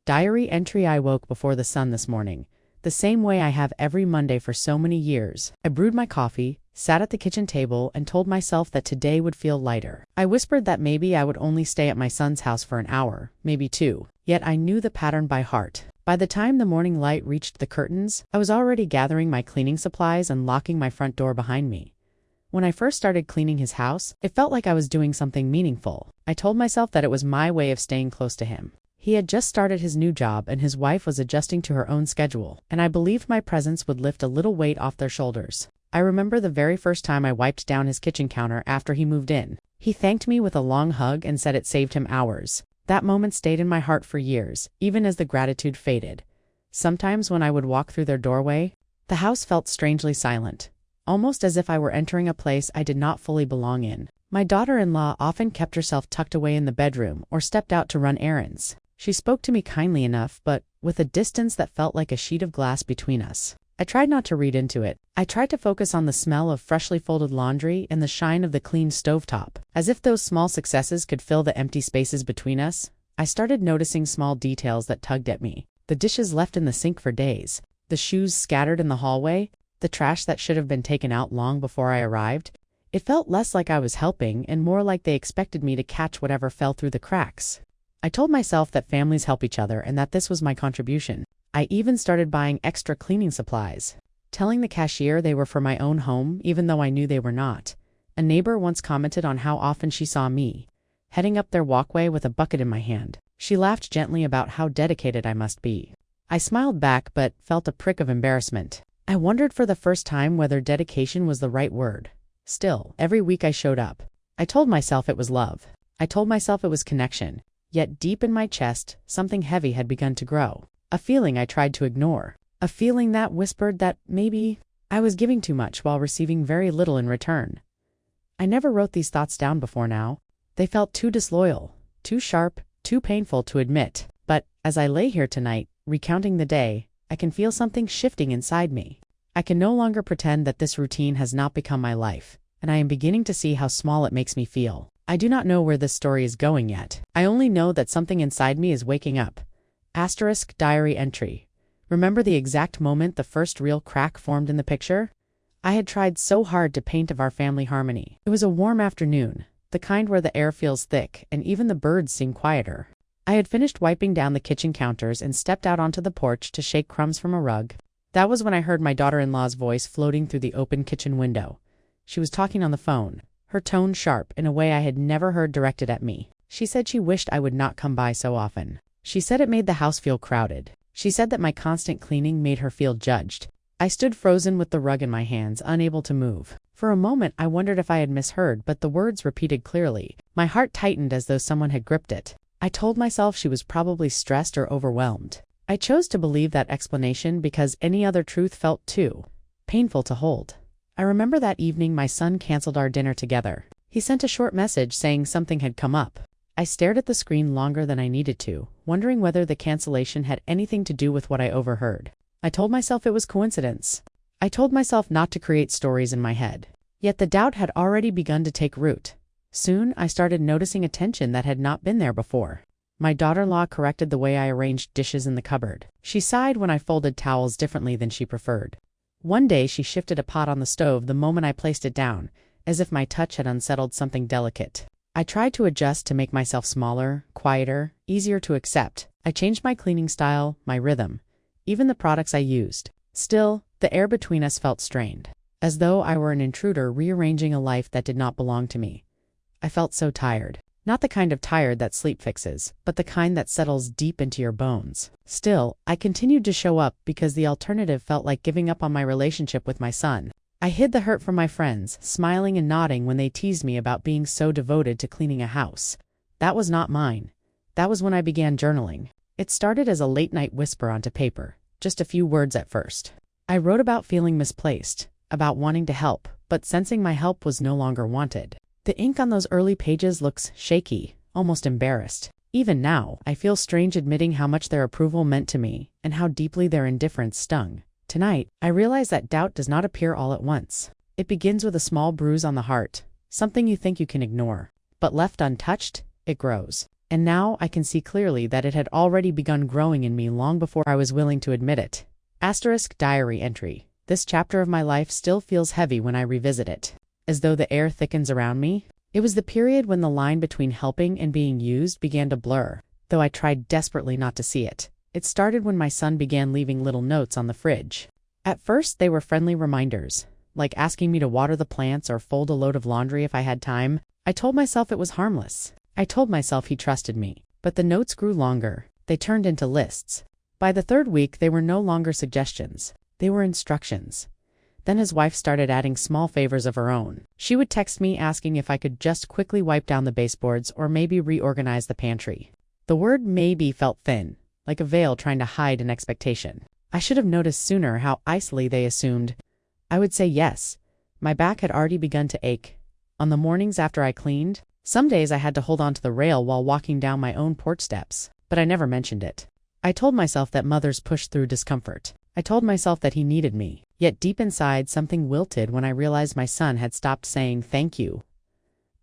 Diary entry: I woke before the sun this morning, the same way I have every Monday for so many years. I brewed my coffee, sat at the kitchen table, and told myself that today would feel lighter. I whispered that maybe I would only stay at my son's house for an hour, maybe two. Yet I knew the pattern by heart. By the time the morning light reached the curtains, I was already gathering my cleaning supplies and locking my front door behind me. When I first started cleaning his house, it felt like I was doing something meaningful. I told myself that it was my way of staying close to him. He had just started his new job and his wife was adjusting to her own schedule, and I believed my presence would lift a little weight off their shoulders. I remember the very first time I wiped down his kitchen counter after he moved in. He thanked me with a long hug and said it saved him hours. That moment stayed in my heart for years, even as the gratitude faded. Sometimes when I would walk through their doorway, the house felt strangely silent, almost as if I were entering a place I did not fully belong in. My daughter-in-law often kept herself tucked away in the bedroom or stepped out to run errands. She spoke to me kindly enough, but with a distance that felt like a sheet of glass between us. I tried not to read into it. I tried to focus on the smell of freshly folded laundry and the shine of the clean stovetop. As if those small successes could fill the empty spaces between us, I started noticing small details that tugged at me. The dishes left in the sink for days, the shoes scattered in the hallway, the trash that should have been taken out long before I arrived. It felt less like I was helping and more like they expected me to catch whatever fell through the cracks. I told myself that families help each other and that this was my contribution. I even started buying extra cleaning supplies, telling the cashier they were for my own home even though I knew they were not. A neighbor once commented on how often she saw me heading up their walkway with a bucket in my hand. She laughed gently about how dedicated I must be. I smiled back but felt a prick of embarrassment. I wondered for the first time whether dedication was the right word. Still, every week I showed up. I told myself it was love. I told myself it was connection. Yet deep in my chest, something heavy had begun to grow. A feeling I tried to ignore. A feeling that whispered that maybe I was giving too much while receiving very little in return. I never wrote these thoughts down before now. They felt too disloyal, too sharp, too painful to admit. But as I lay here tonight, recounting the day, I can feel something shifting inside me. I can no longer pretend that this routine has not become my life, and I am beginning to see how small it makes me feel. I do not know where this story is going yet. I only know that something inside me is waking up. * diary entry. Remember the exact moment the first real crack formed in the picture? I had tried so hard to paint of our family harmony. It was a warm afternoon, the kind where the air feels thick and even the birds seem quieter. I had finished wiping down the kitchen counters and stepped out onto the porch to shake crumbs from a rug. That was when I heard my daughter-in-law's voice floating through the open kitchen window. She was talking on the phone, her tone sharp in a way I had never heard directed at me. She said she wished I would not come by so often. She said it made the house feel crowded. She said that my constant cleaning made her feel judged. I stood frozen with the rug in my hands, unable to move. For a moment I wondered if I had misheard, but the words repeated clearly. My heart tightened as though someone had gripped it. I told myself she was probably stressed or overwhelmed. I chose to believe that explanation because any other truth felt too painful to hold. I remember that evening my son canceled our dinner together. He sent a short message saying something had come up. I stared at the screen longer than I needed to, wondering whether the cancellation had anything to do with what I overheard. I told myself it was coincidence. I told myself not to create stories in my head. Yet the doubt had already begun to take root. Soon I started noticing a tension that had not been there before. My daughter-in-law corrected the way I arranged dishes in the cupboard. She sighed when I folded towels differently than she preferred. One day she shifted a pot on the stove the moment I placed it down, as if my touch had unsettled something delicate. I tried to adjust to make myself smaller, quieter, easier to accept. I changed my cleaning style, my rhythm, even the products I used. Still, the air between us felt strained, as though I were an intruder rearranging a life that did not belong to me. I felt so tired. Not the kind of tired that sleep fixes, but the kind that settles deep into your bones. Still, I continued to show up because the alternative felt like giving up on my relationship with my son. I hid the hurt from my friends, smiling and nodding when they teased me about being so devoted to cleaning a house. That was not mine. That was when I began journaling. It started as a late-night whisper onto paper, just a few words at first. I wrote about feeling misplaced, about wanting to help, but sensing my help was no longer wanted. The ink on those early pages looks shaky, almost embarrassed. Even now, I feel strange admitting how much their approval meant to me and how deeply their indifference stung. Tonight, I realize that doubt does not appear all at once. It begins with a small bruise on the heart, something you think you can ignore. But left untouched, it grows. And now I can see clearly that it had already begun growing in me long before I was willing to admit it. Asterisk diary entry. This chapter of my life still feels heavy when I revisit it. As though the air thickens around me. It was the period when the line between helping and being used began to blur, though I tried desperately not to see it. It started when my son began leaving little notes on the fridge. At first, they were friendly reminders, like asking me to water the plants or fold a load of laundry if I had time. I told myself it was harmless. I told myself he trusted me. But the notes grew longer. They turned into lists. By the third week, they were no longer suggestions. They were instructions. Then his wife started adding small favors of her own. She would text me asking if I could just quickly wipe down the baseboards or maybe reorganize the pantry. The word maybe felt thin, like a veil trying to hide an expectation. I should have noticed sooner how icily they assumed I would say yes. My back had already begun to ache. On the mornings after I cleaned, some days I had to hold onto the rail while walking down my own porch steps, but I never mentioned it. I told myself that mothers push through discomfort. I told myself that he needed me, yet deep inside something wilted when I realized my son had stopped saying thank you.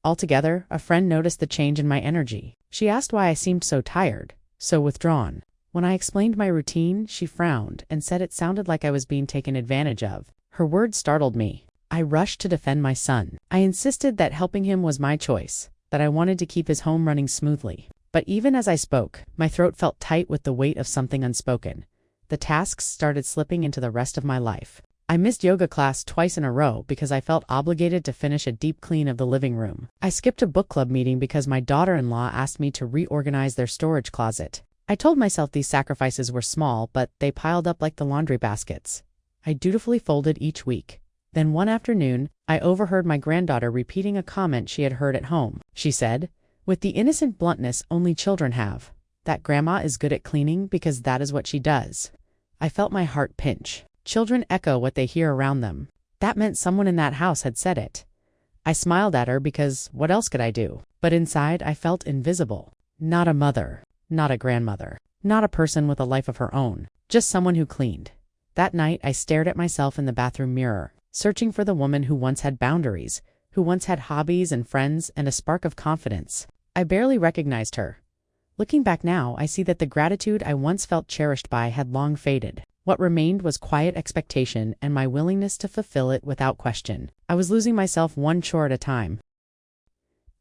Altogether, a friend noticed the change in my energy. She asked why I seemed so tired, so withdrawn. When I explained my routine, she frowned and said it sounded like I was being taken advantage of. Her words startled me. I rushed to defend my son. I insisted that helping him was my choice, that I wanted to keep his home running smoothly. But even as I spoke, my throat felt tight with the weight of something unspoken. The tasks started slipping into the rest of my life. I missed yoga class twice in a row because I felt obligated to finish a deep clean of the living room. I skipped a book club meeting because my daughter-in-law asked me to reorganize their storage closet. I told myself these sacrifices were small, but they piled up like the laundry baskets. I dutifully folded each week. Then one afternoon, I overheard my granddaughter repeating a comment she had heard at home. She said, with the innocent bluntness only children have, that grandma is good at cleaning because that is what she does. I felt my heart pinch. Children echo what they hear around them. That meant someone in that house had said it. I smiled at her because what else could I do? But inside I felt invisible. Not a mother, not a grandmother, not a person with a life of her own, just someone who cleaned. That night I stared at myself in the bathroom mirror, searching for the woman who once had boundaries, who once had hobbies and friends and a spark of confidence. I barely recognized her. Looking back now, I see that the gratitude I once felt cherished by had long faded. What remained was quiet expectation and my willingness to fulfill it without question. I was losing myself one chore at a time.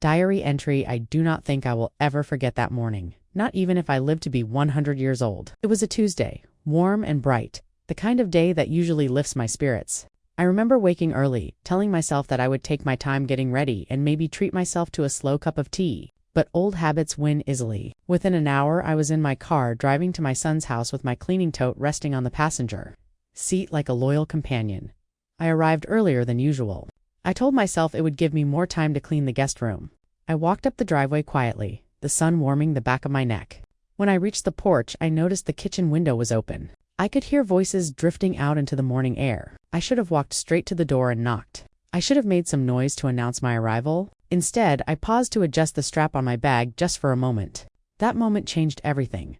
Diary entry. I do not think I will ever forget that morning, not even if I live to be 100 years old. It was a Tuesday, warm and bright, the kind of day that usually lifts my spirits. I remember waking early, telling myself that I would take my time getting ready and maybe treat myself to a slow cup of tea. But old habits win easily. Within an hour, I was in my car driving to my son's house with my cleaning tote resting on the passenger seat like a loyal companion. I arrived earlier than usual. I told myself it would give me more time to clean the guest room. I walked up the driveway quietly, the sun warming the back of my neck. When I reached the porch, I noticed the kitchen window was open. I could hear voices drifting out into the morning air. I should have walked straight to the door and knocked. I should have made some noise to announce my arrival. Instead, I paused to adjust the strap on my bag just for a moment. That moment changed everything.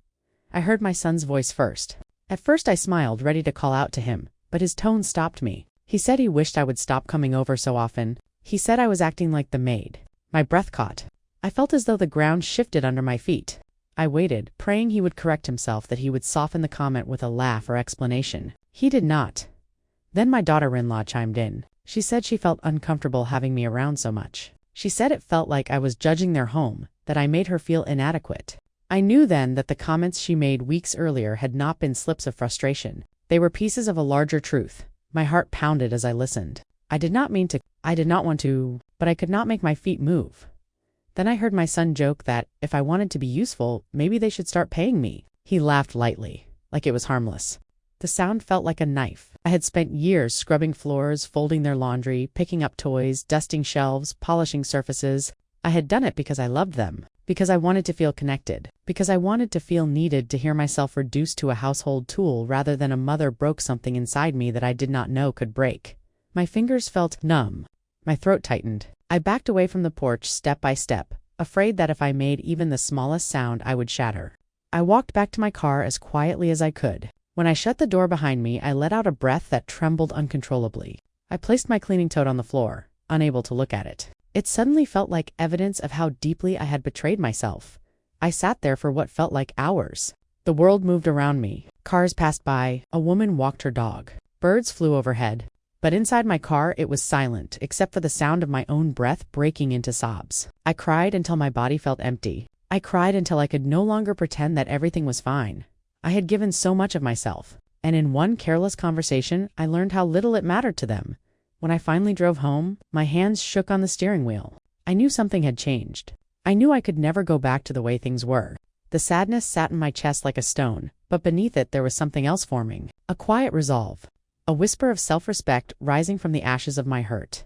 I heard my son's voice first. At first I smiled, ready to call out to him, but his tone stopped me. He said he wished I would stop coming over so often. He said I was acting like the maid. My breath caught. I felt as though the ground shifted under my feet. I waited, praying he would correct himself, that he would soften the comment with a laugh or explanation. He did not. Then my daughter-in-law chimed in. She said she felt uncomfortable having me around so much. She said it felt like I was judging their home, that I made her feel inadequate. I knew then that the comments she made weeks earlier had not been slips of frustration. They were pieces of a larger truth. My heart pounded as I listened. I did not want to, but I could not make my feet move. Then I heard my son joke that, if I wanted to be useful, maybe they should start paying me. He laughed lightly, like it was harmless. The sound felt like a knife. I had spent years scrubbing floors, folding their laundry, picking up toys, dusting shelves, polishing surfaces. I had done it because I loved them, because I wanted to feel connected, because I wanted to feel needed, to hear myself reduced to a household tool rather than a mother broke something inside me that I did not know could break. My fingers felt numb. My throat tightened. I backed away from the porch step by step, afraid that if I made even the smallest sound I would shatter. I walked back to my car as quietly as I could. When I shut the door behind me, I let out a breath that trembled uncontrollably. I placed my cleaning tote on the floor, unable to look at it. It suddenly felt like evidence of how deeply I had betrayed myself. I sat there for what felt like hours. The world moved around me. Cars passed by. A woman walked her dog. Birds flew overhead. But inside my car, it was silent, except for the sound of my own breath breaking into sobs. I cried until my body felt empty. I cried until I could no longer pretend that everything was fine. I had given so much of myself. And in one careless conversation, I learned how little it mattered to them. When I finally drove home, my hands shook on the steering wheel. I knew something had changed. I knew I could never go back to the way things were. The sadness sat in my chest like a stone, but beneath it there was something else forming. A quiet resolve. A whisper of self-respect rising from the ashes of my hurt.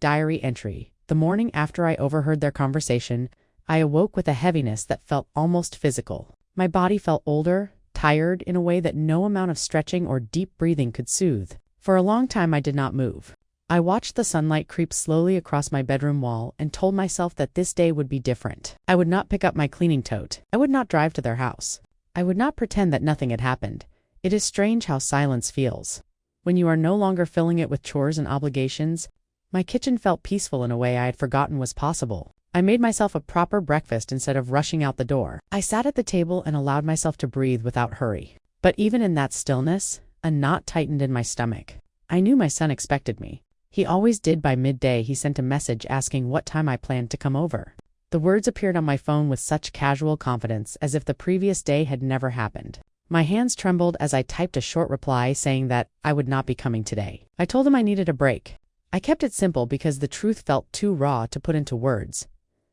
Diary entry. The morning after I overheard their conversation, I awoke with a heaviness that felt almost physical. My body felt older, tired in a way that no amount of stretching or deep breathing could soothe. For a long time I did not move. I watched the sunlight creep slowly across my bedroom wall and told myself that this day would be different. I would not pick up my cleaning tote. I would not drive to their house. I would not pretend that nothing had happened. It is strange how silence feels. When you are no longer filling it with chores and obligations, my kitchen felt peaceful in a way I had forgotten was possible. I made myself a proper breakfast instead of rushing out the door. I sat at the table and allowed myself to breathe without hurry. But even in that stillness, a knot tightened in my stomach. I knew my son expected me. He always did. By midday he sent a message asking what time I planned to come over. The words appeared on my phone with such casual confidence as if the previous day had never happened. My hands trembled as I typed a short reply saying that I would not be coming today. I told him I needed a break. I kept it simple because the truth felt too raw to put into words.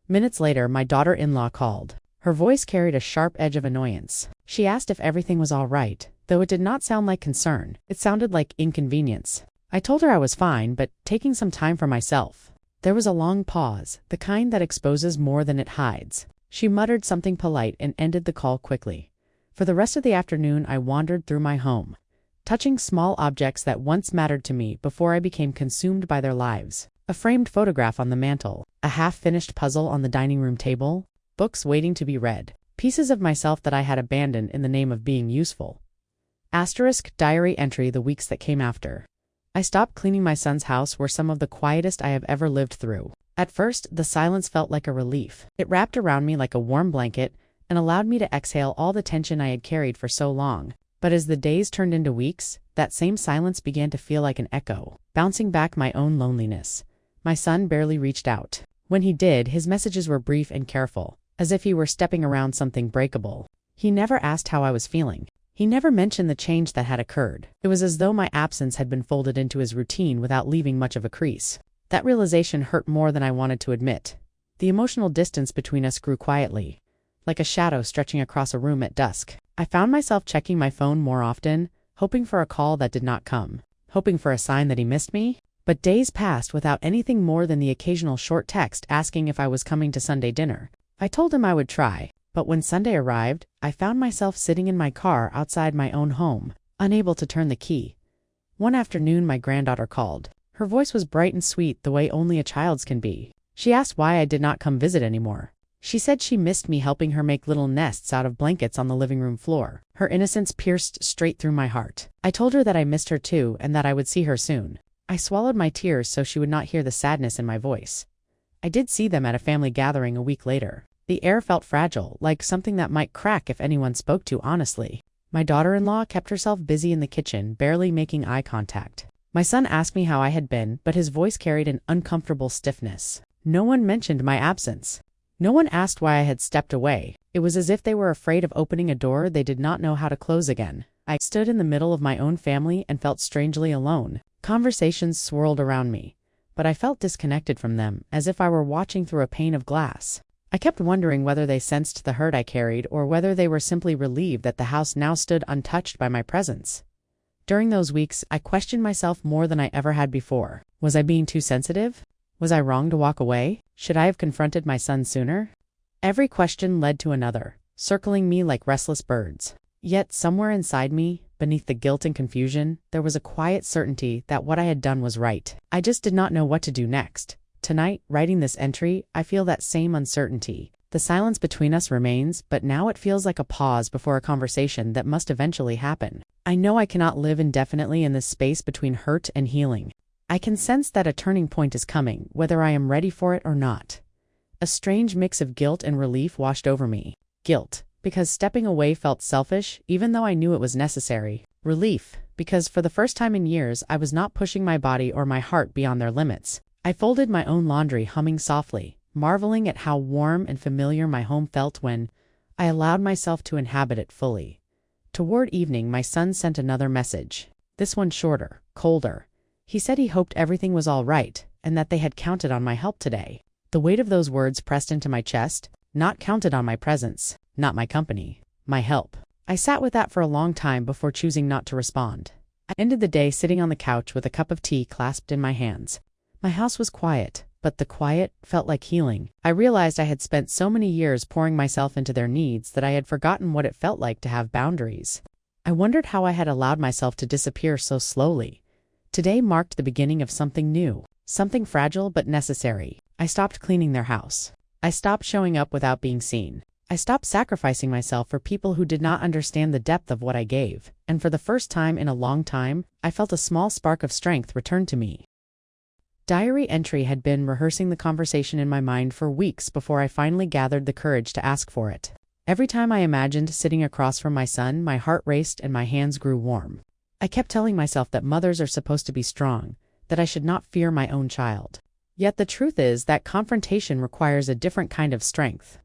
Minutes later, my daughter-in-law called. Her voice carried a sharp edge of annoyance. She asked if everything was all right, though it did not sound like concern. It sounded like inconvenience. I told her I was fine, but taking some time for myself. There was a long pause, the kind that exposes more than it hides. She muttered something polite and ended the call quickly. For the rest of the afternoon, I wandered through my home, touching small objects that once mattered to me before I became consumed by their lives. A framed photograph on the mantel, a half-finished puzzle on the dining room table, books waiting to be read, pieces of myself that I had abandoned in the name of being useful. Diary entry. The weeks that came after. I stopped cleaning my son's house were some of the quietest I have ever lived through. At first, the silence felt like a relief. It wrapped around me like a warm blanket and allowed me to exhale all the tension I had carried for so long. But as the days turned into weeks, that same silence began to feel like an echo, bouncing back my own loneliness. My son barely reached out. When he did, his messages were brief and careful, as if he were stepping around something breakable. He never asked how I was feeling. He never mentioned the change that had occurred. It was as though my absence had been folded into his routine without leaving much of a crease. That realization hurt more than I wanted to admit. The emotional distance between us grew quietly, like a shadow stretching across a room at dusk. I found myself checking my phone more often, hoping for a call that did not come, hoping for a sign that he missed me. But days passed without anything more than the occasional short text asking if I was coming to Sunday dinner. I told him I would try, but when Sunday arrived, I found myself sitting in my car outside my own home, unable to turn the key. One afternoon, my granddaughter called. Her voice was bright and sweet, the way only a child's can be. She asked why I did not come visit anymore. She said she missed me helping her make little nests out of blankets on the living room floor. Her innocence pierced straight through my heart. I told her that I missed her too and that I would see her soon. I swallowed my tears so she would not hear the sadness in my voice. I did see them at a family gathering a week later. The air felt fragile, like something that might crack if anyone spoke too honestly. My daughter-in-law kept herself busy in the kitchen, barely making eye contact. My son asked me how I had been, but his voice carried an uncomfortable stiffness. No one mentioned my absence. No one asked why I had stepped away. It was as if they were afraid of opening a door they did not know how to close again. I stood in the middle of my own family and felt strangely alone. Conversations swirled around me, but I felt disconnected from them, as if I were watching through a pane of glass. I kept wondering whether they sensed the hurt I carried or whether they were simply relieved that the house now stood untouched by my presence. During those weeks, I questioned myself more than I ever had before. Was I being too sensitive? Was I wrong to walk away? Should I have confronted my son sooner? Every question led to another, circling me like restless birds. Yet somewhere inside me, beneath the guilt and confusion, there was a quiet certainty that what I had done was right. I just did not know what to do next. Tonight, writing this entry, I feel that same uncertainty. The silence between us remains, but now it feels like a pause before a conversation that must eventually happen. I know I cannot live indefinitely in this space between hurt and healing. I can sense that a turning point is coming, whether I am ready for it or not. A strange mix of guilt and relief washed over me. Guilt, because stepping away felt selfish, even though I knew it was necessary. Relief, because for the first time in years I was not pushing my body or my heart beyond their limits. I folded my own laundry, humming softly, marveling at how warm and familiar my home felt when I allowed myself to inhabit it fully. Toward evening, my son sent another message. This one shorter, colder. He said he hoped everything was all right, and that they had counted on my help today. The weight of those words pressed into my chest. Not counted on my presence, not my company, my help. I sat with that for a long time before choosing not to respond. I ended the day sitting on the couch with a cup of tea clasped in my hands. My house was quiet, but the quiet felt like healing. I realized I had spent so many years pouring myself into their needs that I had forgotten what it felt like to have boundaries. I wondered how I had allowed myself to disappear so slowly. Today marked the beginning of something new, something fragile but necessary. I stopped cleaning their house. I stopped showing up without being seen. I stopped sacrificing myself for people who did not understand the depth of what I gave, and for the first time in a long time, I felt a small spark of strength return to me. Diary entry had been rehearsing the conversation in my mind for weeks before I finally gathered the courage to ask for it. Every time I imagined sitting across from my son, my heart raced and my hands grew warm. I kept telling myself that mothers are supposed to be strong, that I should not fear my own child. Yet the truth is that confrontation requires a different kind of strength.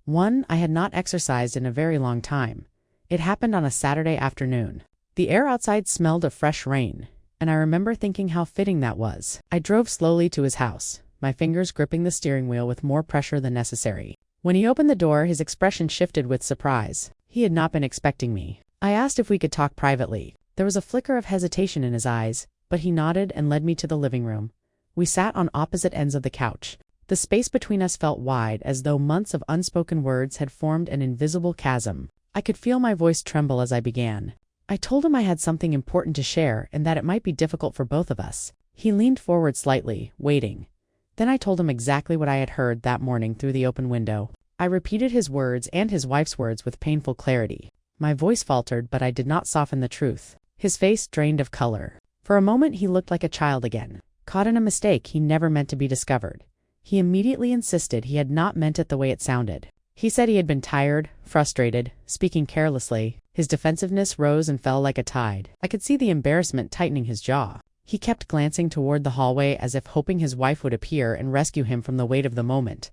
One I had not exercised in a very long time. It happened on a Saturday afternoon. The air outside smelled of fresh rain, and I remember thinking how fitting that was. I drove slowly to his house, my fingers gripping the steering wheel with more pressure than necessary. When he opened the door, his expression shifted with surprise. He had not been expecting me. I asked if we could talk privately. There was a flicker of hesitation in his eyes, but he nodded and led me to the living room. We sat on opposite ends of the couch. The space between us felt wide, as though months of unspoken words had formed an invisible chasm. I could feel my voice tremble as I began. I told him I had something important to share and that it might be difficult for both of us. He leaned forward slightly, waiting. Then I told him exactly what I had heard that morning through the open window. I repeated his words and his wife's words with painful clarity. My voice faltered, but I did not soften the truth. His face drained of color. For a moment he looked like a child again, caught in a mistake he never meant to be discovered. He immediately insisted he had not meant it the way it sounded. He said he had been tired, frustrated, speaking carelessly. His defensiveness rose and fell like a tide. I could see the embarrassment tightening his jaw. He kept glancing toward the hallway as if hoping his wife would appear and rescue him from the weight of the moment.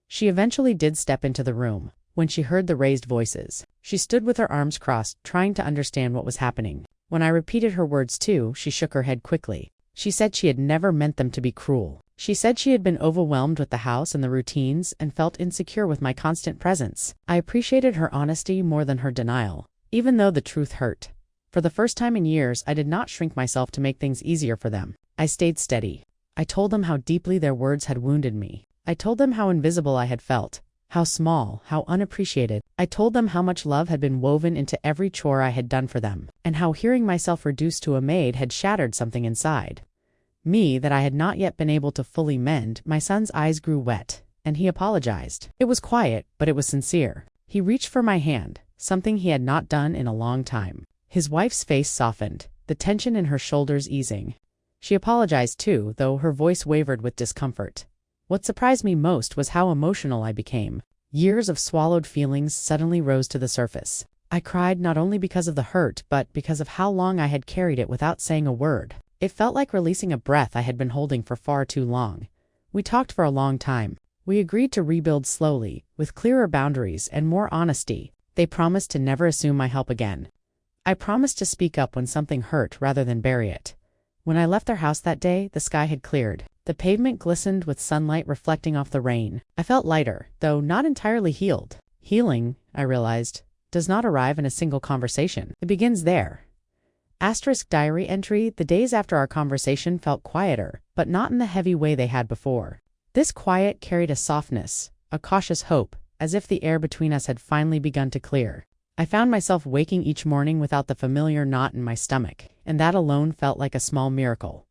She eventually did step into the room. When she heard the raised voices, she stood with her arms crossed, trying to understand what was happening. When I repeated her words too, she shook her head quickly. She said she had never meant them to be cruel. She said she had been overwhelmed with the house and the routines and felt insecure with my constant presence. I appreciated her honesty more than her denial, even though the truth hurt. For the first time in years, I did not shrink myself to make things easier for them. I stayed steady. I told them how deeply their words had wounded me. I told them how invisible I had felt, how small, how unappreciated. I told them how much love had been woven into every chore I had done for them, and how hearing myself reduced to a maid had shattered something inside me that I had not yet been able to fully mend. My son's eyes grew wet, and he apologized. It was quiet, but it was sincere. He reached for my hand, something he had not done in a long time. His wife's face softened, the tension in her shoulders easing. She apologized too, though her voice wavered with discomfort. What surprised me most was how emotional I became. Years of swallowed feelings suddenly rose to the surface. I cried not only because of the hurt, but because of how long I had carried it without saying a word. It felt like releasing a breath I had been holding for far too long. We talked for a long time. We agreed to rebuild slowly, with clearer boundaries and more honesty. They promised to never assume my help again. I promised to speak up when something hurt rather than bury it. When I left their house that day, the sky had cleared. The pavement glistened with sunlight reflecting off the rain. I felt lighter, though not entirely healed. Healing, I realized, does not arrive in a single conversation. It begins there. Diary entry: the days after our conversation felt quieter, but not in the heavy way they had before. This quiet carried a softness, a cautious hope, as if the air between us had finally begun to clear. I found myself waking each morning without the familiar knot in my stomach, and that alone felt like a small miracle.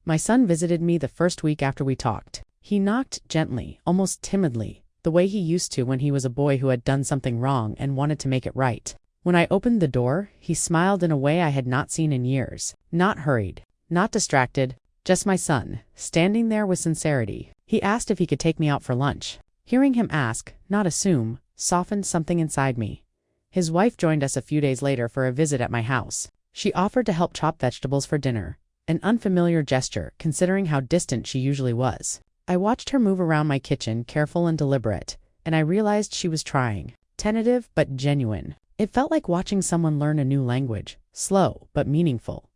My son visited me the first week after we talked. He knocked gently, almost timidly, the way he used to when he was a boy who had done something wrong and wanted to make it right. When I opened the door, he smiled in a way I had not seen in years. Not hurried, not distracted, just my son, standing there with sincerity. He asked if he could take me out for lunch. Hearing him ask, not assume, softened something inside me. His wife joined us a few days later for a visit at my house. She offered to help chop vegetables for dinner, an unfamiliar gesture considering how distant she usually was. I watched her move around my kitchen, careful and deliberate, and I realized she was trying. Tentative but genuine. It felt like watching someone learn a new language, slow but meaningful.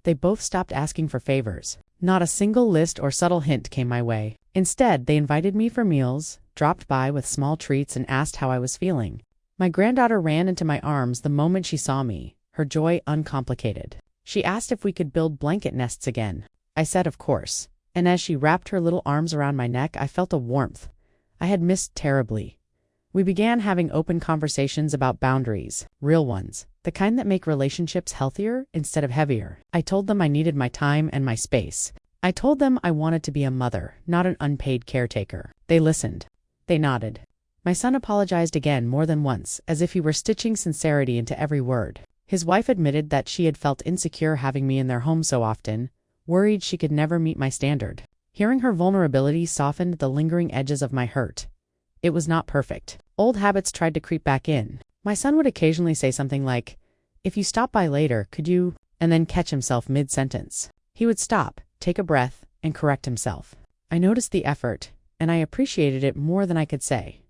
They both stopped asking for favors. Not a single list or subtle hint came my way. Instead, they invited me for meals, dropped by with small treats, and asked how I was feeling. My granddaughter ran into my arms the moment she saw me, her joy uncomplicated. She asked if we could build blanket nests again. I said of course, and as she wrapped her little arms around my neck, I felt a warmth I had missed terribly. We began having open conversations about boundaries, real ones, the kind that make relationships healthier instead of heavier. I told them I needed my time and my space. I told them I wanted to be a mother, not an unpaid caretaker. They listened. They nodded. My son apologized again more than once, as if he were stitching sincerity into every word. His wife admitted that she had felt insecure having me in their home so often, worried she could never meet my standard. Hearing her vulnerability softened the lingering edges of my hurt. It was not perfect. Old habits tried to creep back in. My son would occasionally say something like, "If you stop by later, could you?" and then catch himself mid-sentence. He would stop, take a breath, and correct himself. I noticed the effort, and I appreciated it more than I could say.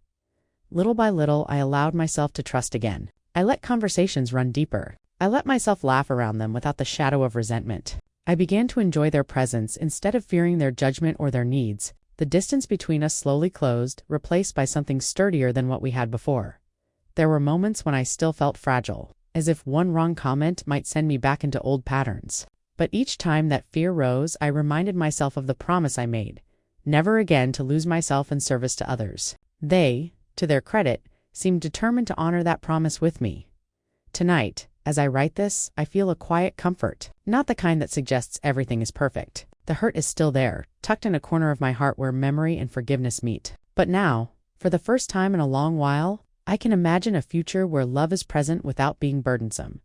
Little by little, I allowed myself to trust again. I let conversations run deeper. I let myself laugh around them without the shadow of resentment. I began to enjoy their presence instead of fearing their judgment or their needs. The distance between us slowly closed, replaced by something sturdier than what we had before. There were moments when I still felt fragile, as if one wrong comment might send me back into old patterns. But each time that fear rose, I reminded myself of the promise I made, never again to lose myself in service to others. They, to their credit, seemed determined to honor that promise with me. Tonight, as I write this, I feel a quiet comfort, not the kind that suggests everything is perfect. The hurt is still there, tucked in a corner of my heart where memory and forgiveness meet. But now, for the first time in a long while, I can imagine a future where love is present without being burdensome.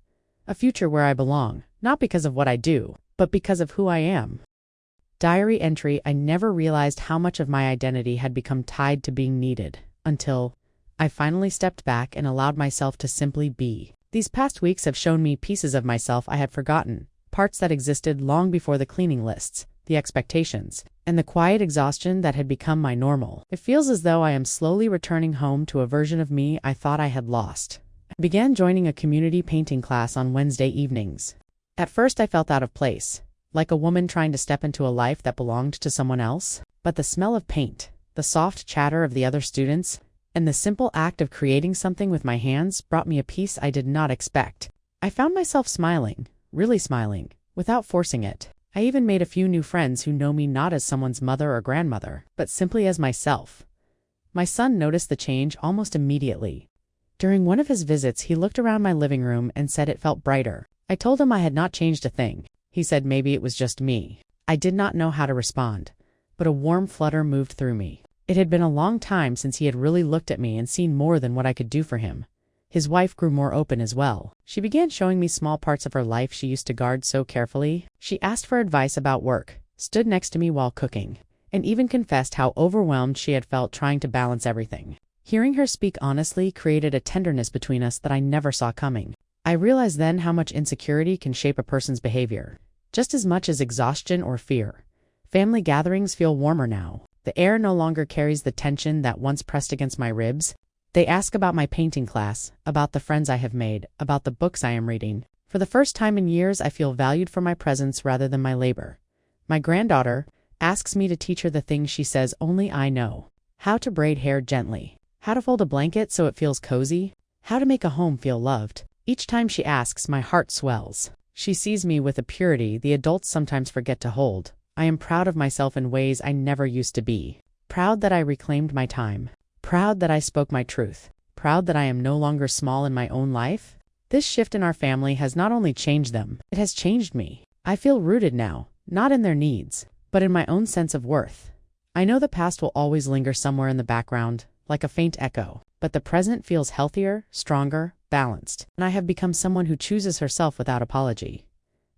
A future where I belong, not because of what I do, but because of who I am. Diary entry: I never realized how much of my identity had become tied to being needed, until I finally stepped back and allowed myself to simply be. These past weeks have shown me pieces of myself I had forgotten, parts that existed long before the cleaning lists, the expectations, and the quiet exhaustion that had become my normal. It feels as though I am slowly returning home to a version of me I thought I had lost. I began joining a community painting class on Wednesday evenings. At first I felt out of place, like a woman trying to step into a life that belonged to someone else. But the smell of paint, the soft chatter of the other students, and the simple act of creating something with my hands brought me a peace I did not expect. I found myself smiling, really smiling, without forcing it. I even made a few new friends who know me not as someone's mother or grandmother, but simply as myself. My son noticed the change almost immediately. During one of his visits, he looked around my living room and said it felt brighter. I told him I had not changed a thing. He said maybe it was just me. I did not know how to respond, but a warm flutter moved through me. It had been a long time since he had really looked at me and seen more than what I could do for him. His wife grew more open as well. She began showing me small parts of her life she used to guard so carefully. She asked for advice about work, stood next to me while cooking, and even confessed how overwhelmed she had felt trying to balance everything. Hearing her speak honestly created a tenderness between us that I never saw coming. I realized then how much insecurity can shape a person's behavior, just as much as exhaustion or fear. Family gatherings feel warmer now. The air no longer carries the tension that once pressed against my ribs. They ask about my painting class, about the friends I have made, about the books I am reading. For the first time in years, I feel valued for my presence rather than my labor. My granddaughter asks me to teach her the things she says only I know. How to braid hair gently. How to fold a blanket so it feels cozy. How to make a home feel loved. Each time she asks, my heart swells. She sees me with a purity the adults sometimes forget to hold. I am proud of myself in ways I never used to be. Proud that I reclaimed my time. Proud that I spoke my truth. Proud that I am no longer small in my own life. This shift in our family has not only changed them, it has changed me. I feel rooted now, not in their needs, but in my own sense of worth. I know the past will always linger somewhere in the background, like a faint echo, but the present feels healthier, stronger, balanced, and I have become someone who chooses herself without apology.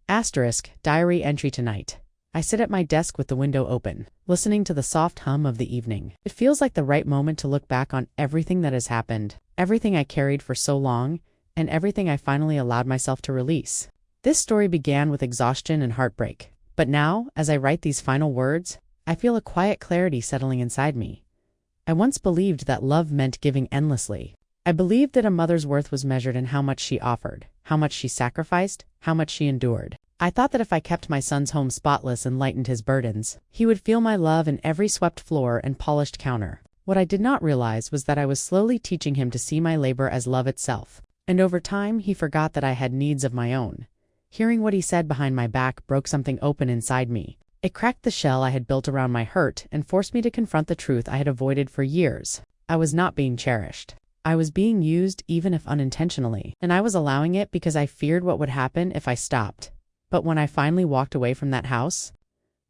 Asterisk, diary entry tonight. I sit at my desk with the window open, listening to the soft hum of the evening. It feels like the right moment to look back on everything that has happened, everything I carried for so long, and everything I finally allowed myself to release. This story began with exhaustion and heartbreak, but now, as I write these final words, I feel a quiet clarity settling inside me. I once believed that love meant giving endlessly. I believed that a mother's worth was measured in how much she offered, how much she sacrificed, how much she endured. I thought that if I kept my son's home spotless and lightened his burdens, he would feel my love in every swept floor and polished counter. What I did not realize was that I was slowly teaching him to see my labor as love itself. And over time, he forgot that I had needs of my own. Hearing what he said behind my back broke something open inside me. It cracked the shell I had built around my hurt and forced me to confront the truth I had avoided for years. I was not being cherished. I was being used, even if unintentionally, and I was allowing it because I feared what would happen if I stopped. But when I finally walked away from that house,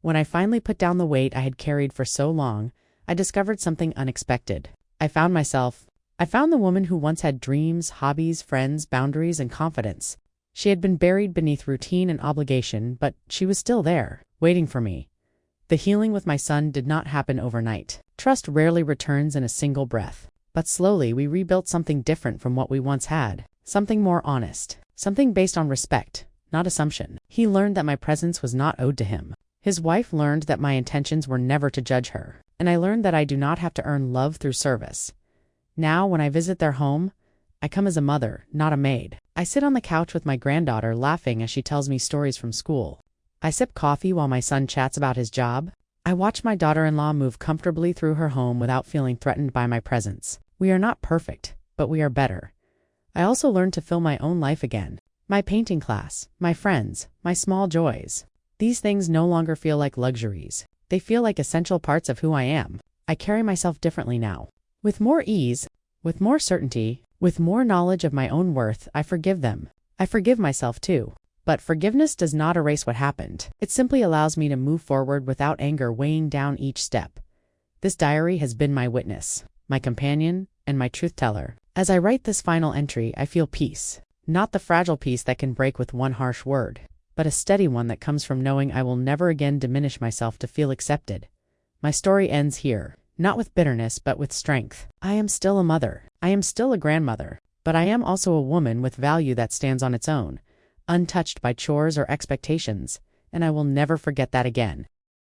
when I finally put down the weight I had carried for so long, I discovered something unexpected. I found the woman who once had dreams, hobbies, friends, boundaries, and confidence. She had been buried beneath routine and obligation, but she was still there, waiting for me. The healing with my son did not happen overnight. Trust rarely returns in a single breath. But slowly we rebuilt something different from what we once had. Something more honest. Something based on respect, not assumption. He learned that my presence was not owed to him. His wife learned that my intentions were never to judge her. And I learned that I do not have to earn love through service. Now, when I visit their home, I come as a mother, not a maid. I sit on the couch with my granddaughter laughing as she tells me stories from school. I sip coffee while my son chats about his job. I watch my daughter-in-law move comfortably through her home without feeling threatened by my presence. We are not perfect, but we are better. I also learned to fill my own life again. My painting class, my friends, my small joys. These things no longer feel like luxuries. They feel like essential parts of who I am. I carry myself differently now. With more ease, with more certainty, with more knowledge of my own worth, I forgive them. I forgive myself too. But forgiveness does not erase what happened. It simply allows me to move forward without anger weighing down each step. This diary has been my witness, my companion, and my truth teller. As I write this final entry, I feel peace. Not the fragile peace that can break with one harsh word, but a steady one that comes from knowing I will never again diminish myself to feel accepted. My story ends here, not with bitterness, but with strength. I am still a mother. I am still a grandmother. But I am also a woman with value that stands on its own, untouched by chores or expectations, and I will never forget that again.